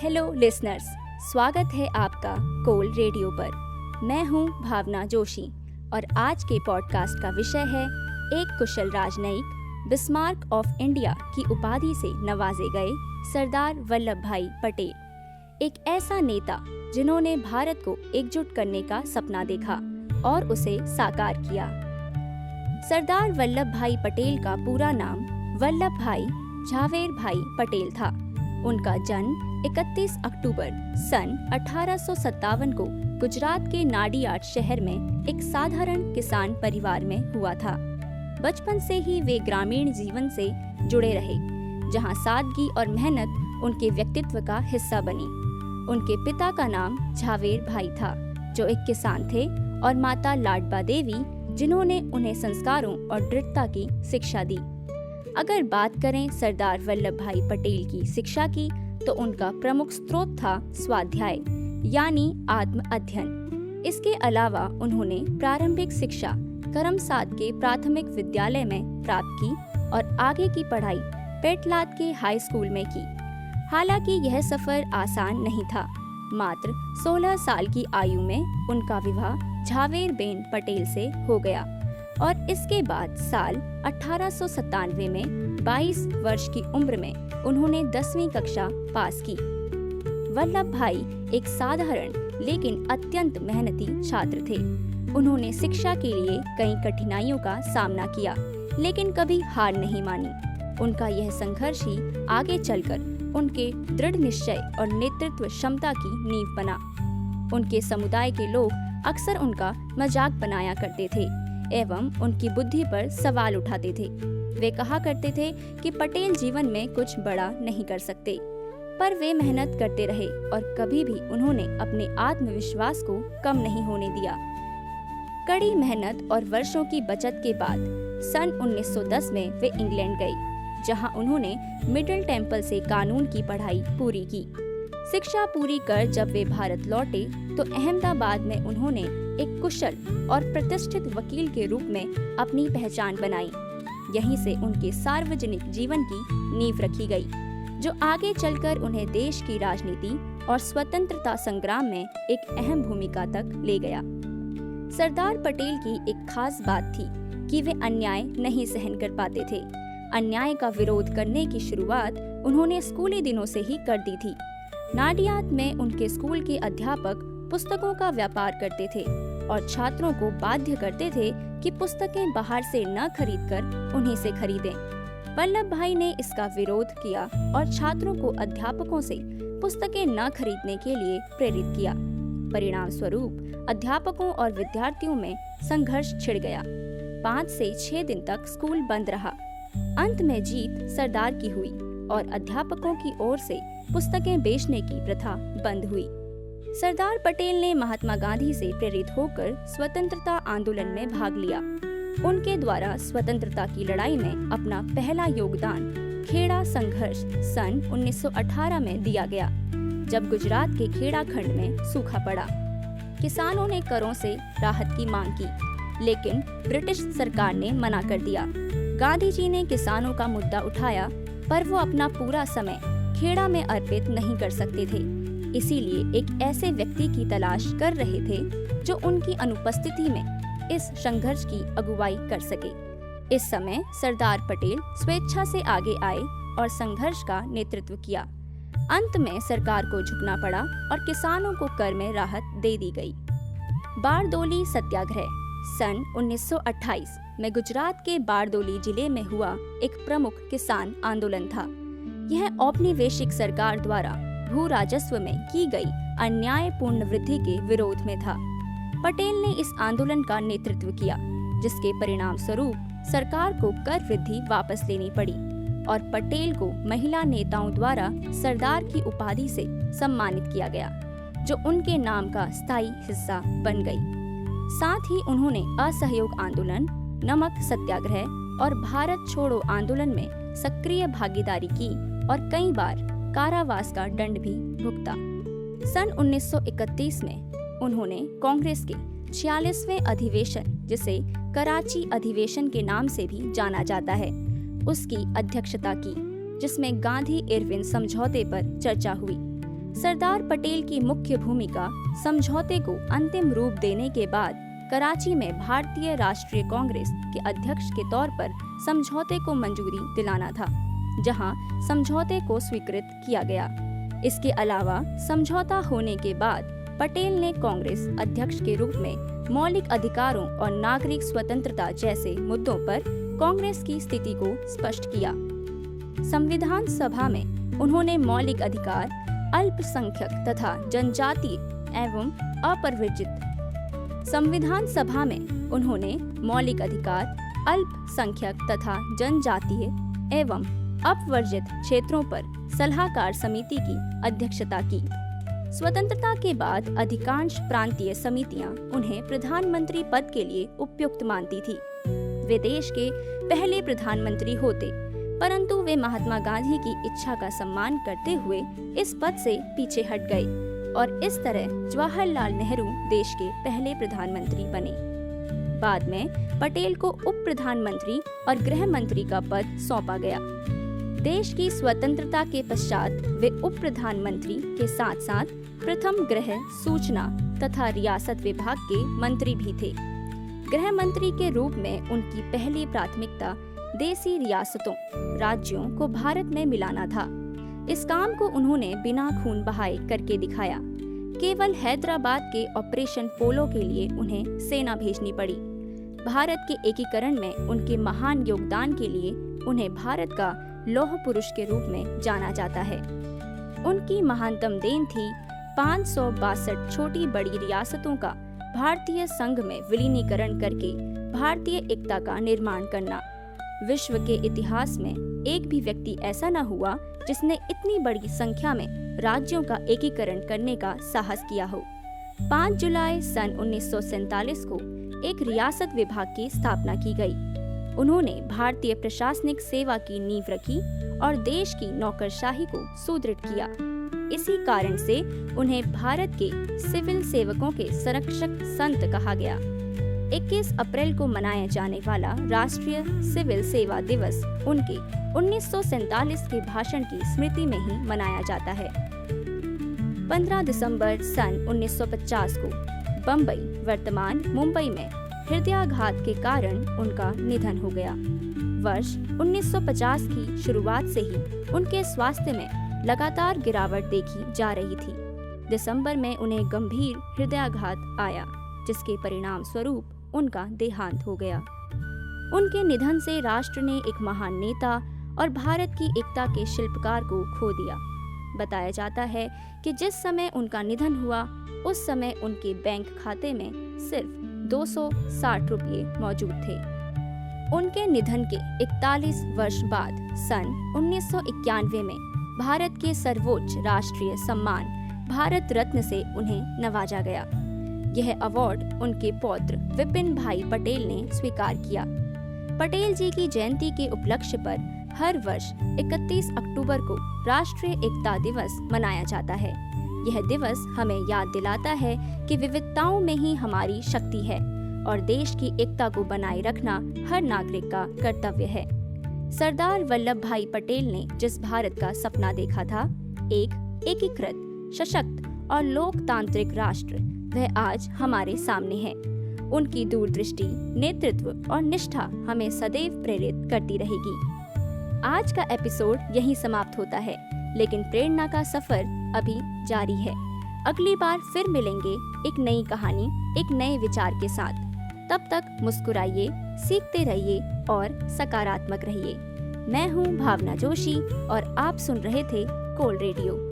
Hello listeners, स्वागत है आपका कोल रेडियो पर। मैं हूं भावना जोशी और आज के पॉडकास्ट का विषय है एक कुशल राजनयिक, बिस्मार्क ऑफ इंडिया की उपाधि से नवाजे गए सरदार वल्लभ भाई पटेल। एक ऐसा नेता जिन्होंने भारत को एकजुट करने का सपना देखा और उसे साकार किया। सरदार वल्लभ भाई पटेल का पूरा नाम वल्लभ भाई झावेर भाई पटेल था। उनका जन्म 31 अक्टूबर सन 1857 को गुजरात के नाडियाड शहर में एक साधारण किसान परिवार में हुआ था। बचपन से ही वे ग्रामीण जीवन से जुड़े रहे, जहां सादगी और मेहनत उनके व्यक्तित्व का हिस्सा बनी। उनके पिता का नाम झावेर भाई था, जो एक किसान थे, और माता लाडबा देवी, जिन्होंने उन्हें संस्कारों और दृढ़ता की शिक्षा दी। अगर बात करें सरदार वल्लभ भाई पटेल की शिक्षा की, तो उनका प्रमुख स्रोत था स्वाध्याय यानी आत्म अध्ययन। इसके अलावा उन्होंने प्रारंभिक शिक्षा करमसाद के प्राथमिक विद्यालय में प्राप्त की और आगे की पढ़ाई पेटलाद के हाई स्कूल में की। हालांकि यह सफर आसान नहीं था। मात्र 16 साल की आयु में उनका विवाह झावेर बेन पटेल से हो गया और इसके बाद साल 1897 में 22 वर्ष की उम्र में उन्होंने 10वीं कक्षा पास की। वल्लभ भाई एक साधारण लेकिन अत्यंत मेहनती छात्र थे। उन्होंने शिक्षा के लिए कई कठिनाइयों का सामना किया, लेकिन कभी हार नहीं मानी। उनका यह संघर्ष ही आगे चलकर उनके दृढ़ निश्चय और नेतृत्व क्षमता की नींव बना। उनके समुदाय के लोग अक्सर उनका मजाक बनाया करते थे एवं उनकी बुद्धि पर सवाल उठाते थे। वे कहा करते थे कि पटेल जीवन में कुछ बड़ा नहीं कर सकते, पर वे मेहनत करते रहे और कभी भी उन्होंने अपने आत्मविश्वास को कम नहीं होने दिया। कड़ी मेहनत और वर्षों की बचत के बाद सन 1910 में वे इंग्लैंड गए, जहां उन्होंने मिडिल टेम्पल से कानून की पढ़ाई पूरी की। शिक्षा पूरी कर जब वे भारत लौटे तो अहमदाबाद में उन्होंने एक कुशल और प्रतिष्ठित वकील के रूप में अपनी पहचान बनाई। यहीं से उनके सार्वजनिक जीवन की नींव रखी गई, जो आगे चलकर उन्हें देश की राजनीति और स्वतंत्रता संग्राम में एक अहम भूमिका तक ले गया। सरदार पटेल की एक खास बात थी कि वे अन्याय नहीं सहन कर पाते थे। अन्याय का विरोध करने की शुरुआत उन्होंने स्कूली दिनों से ही कर दी थी। नाडियाद में उनके स्कूल के अध्यापक पुस्तकों का व्यापार करते थे और छात्रों को बाध्य करते थे कि पुस्तकें बाहर से न खरीदकर उन्हीं से खरीदें। वल्लभ भाई ने इसका विरोध किया और छात्रों को अध्यापकों से पुस्तकें न खरीदने के लिए प्रेरित किया। परिणाम स्वरूप अध्यापकों और विद्यार्थियों में संघर्ष छिड़ गया। 5 से 6 दिन तक स्कूल बंद रहा। अंत में जीत सरदार की हुई और अध्यापकों की ओर से पुस्तकें बेचने की प्रथा बंद हुई। सरदार पटेल ने महात्मा गांधी से प्रेरित होकर स्वतंत्रता आंदोलन में भाग लिया। उनके द्वारा स्वतंत्रता की लड़ाई में अपना पहला योगदान खेड़ा संघर्ष सन 1918 में दिया गया, जब गुजरात के खेड़ा खंड में सूखा पड़ा। किसानों ने करों से राहत की मांग की, लेकिन ब्रिटिश सरकार ने मना कर दिया। गांधी जी ने किसानों का मुद्दा उठाया, पर वो अपना पूरा समय खेड़ा में अर्पित नहीं कर सकते थे। इसीलिए एक ऐसे व्यक्ति की तलाश कर रहे थे जो उनकी अनुपस्थिति में इस संघर्ष की अगुवाई कर सके। इस समय सरदार पटेल स्वेच्छा से आगे आए और संघर्ष का नेतृत्व किया। अंत में सरकार को झुकना पड़ा और किसानों को कर में राहत दे दी गई। बारदोली सत्याग्रह सन 1928 में गुजरात के बारदोली जिले में हुआ एक प्रमुख किसान आंदोलन था। यह औपनिवेशिक सरकार द्वारा भू राजस्व में की गई अन्यायपूर्ण वृद्धि के विरोध में था। पटेल ने इस आंदोलन का नेतृत्व किया, जिसके परिणाम स्वरूप सरकार को कर वृद्धि वापस लेनी पड़ी और पटेल को महिला नेताओं द्वारा सरदार की उपाधि से सम्मानित किया गया, जो उनके नाम का स्थायी हिस्सा बन गई। साथ ही उन्होंने असहयोग आंदोलन, नमक सत्याग्रह और भारत छोड़ो आंदोलन में सक्रिय भागीदारी की और कई बार कारावास का दंड भी भुगता। सन 1931 में उन्होंने कांग्रेस के 46वें अधिवेशन, जिसे कराची अधिवेशन के नाम से भी जाना जाता है, उसकी अध्यक्षता की, जिसमें गांधी इरविन समझौते पर चर्चा हुई। सरदार पटेल की मुख्य भूमिका समझौते को अंतिम रूप देने के बाद कराची में भारतीय राष्ट्रीय कांग्रेस के अध्यक्ष के तौर पर समझौते को मंजूरी दिलाना था, जहां समझौते को स्वीकृत किया गया। इसके अलावा समझौता होने के बाद पटेल ने कांग्रेस अध्यक्ष के रूप में मौलिक अधिकारों और नागरिक स्वतंत्रता जैसे मुद्दों पर कांग्रेस की स्थिति को स्पष्ट किया। संविधान सभा में उन्होंने मौलिक अधिकार, अल्पसंख्यक तथा जनजातीय एवं अपरिवर्जित संविधान सभा में उन्होंने मौलिक अधिकार, अल्पसंख्यक तथा जनजातीय एवं अपवर्जित क्षेत्रों पर सलाहकार समिति की अध्यक्षता की। स्वतंत्रता के बाद अधिकांश प्रांतीय समितियां उन्हें प्रधानमंत्री पद के लिए उपयुक्त मानती थी। वे देश के पहले प्रधानमंत्री होते, परंतु वे महात्मा गांधी की इच्छा का सम्मान करते हुए इस पद से पीछे हट गए और इस तरह जवाहरलाल नेहरू देश के पहले प्रधानमंत्री बने। बाद में पटेल को उप प्रधानमंत्री और गृह मंत्री का पद सौंपा गया। देश की स्वतंत्रता के पश्चात वे उप प्रधानमंत्री के साथ साथ प्रथम गृह, सूचना तथा रियासत विभाग के मंत्री भी थे। गृह मंत्री के रूप में उनकी पहली प्राथमिकता देसी रियासतों, राज्यों को भारत में मिलाना था। इस काम को उन्होंने बिना खून बहाए करके दिखाया। केवल हैदराबाद के ऑपरेशन पोलो के लिए उन्हें सेना भेजनी पड़ी। भारत के एकीकरण में उनके महान योगदान के लिए उन्हें भारत का लौह पुरुष के रूप में जाना जाता है। उनकी महानतम देन थी 562 छोटी बड़ी रियासतों का भारतीय संघ में विलीनीकरण करके भारतीय एकता का निर्माण करना। विश्व के इतिहास में एक भी व्यक्ति ऐसा न हुआ जिसने इतनी बड़ी संख्या में राज्यों का एकीकरण करने का साहस किया हो। 5 जुलाई सन 1947 को एक रियासत विभाग की स्थापना की गई। उन्होंने भारतीय प्रशासनिक सेवा की नींव रखी और देश की नौकरशाही को सुदृढ़ किया। इसी कारण से उन्हें भारत के सिविल सेवकों के संरक्षक संत कहा गया। 21 अप्रैल को मनाया जाने वाला राष्ट्रीय सिविल सेवा दिवस उनके 1947 के भाषण की स्मृति में ही मनाया जाता है। 15 दिसंबर सन 1950 को बम्बई, वर्तमान मुंबई में हृदयाघात के कारण उनका निधन हो गया। वर्ष 1950 की शुरुआत से ही उनके स्वास्थ्य में लगातार गिरावट देखी जा रही थी। दिसंबर में उन्हें गंभीर हृदयाघात आया, जिसके परिणाम स्वरूप उनका देहांत हो गया। उनके निधन से राष्ट्र ने एक महान नेता और भारत की एकता के शिल्पकार को खो दिया। बताया जाता है कि जिस समय उनका निधन हुआ उस समय उनके बैंक खाते में सिर्फ 260 रुपये मौजूद थे। उनके निधन के 41 वर्ष बाद सन 1991 में भारत के सर्वोच्च राष्ट्रीय सम्मान भारत रत्न से उन्हें नवाजा गया। यह अवार्ड उनके पौत्र विपिन भाई पटेल ने स्वीकार किया। पटेल जी की जयंती के उपलक्ष्य पर हर वर्ष 31 अक्टूबर को राष्ट्रीय एकता दिवस मनाया जाता है। यह दिवस हमें याद दिलाता है कि विविधताओं में ही हमारी शक्ति है और देश की एकता को बनाए रखना हर नागरिक का कर्तव्य है। सरदार वल्लभ भाई पटेल ने जिस भारत का सपना देखा था, एक एकीकृत, सशक्त और लोकतांत्रिक राष्ट्र, वह आज हमारे सामने है। उनकी दूरदृष्टि, नेतृत्व और निष्ठा हमें सदैव प्रेरित करती रहेगी। आज का एपिसोड यहीं समाप्त होता है, लेकिन प्रेरणा का सफर अभी जारी है। अगली बार फिर मिलेंगे एक नई कहानी, एक नए विचार के साथ। तब तक मुस्कुराइए, सीखते रहिए और सकारात्मक रहिए। मैं हूँ भावना जोशी और आप सुन रहे थे कोल रेडियो।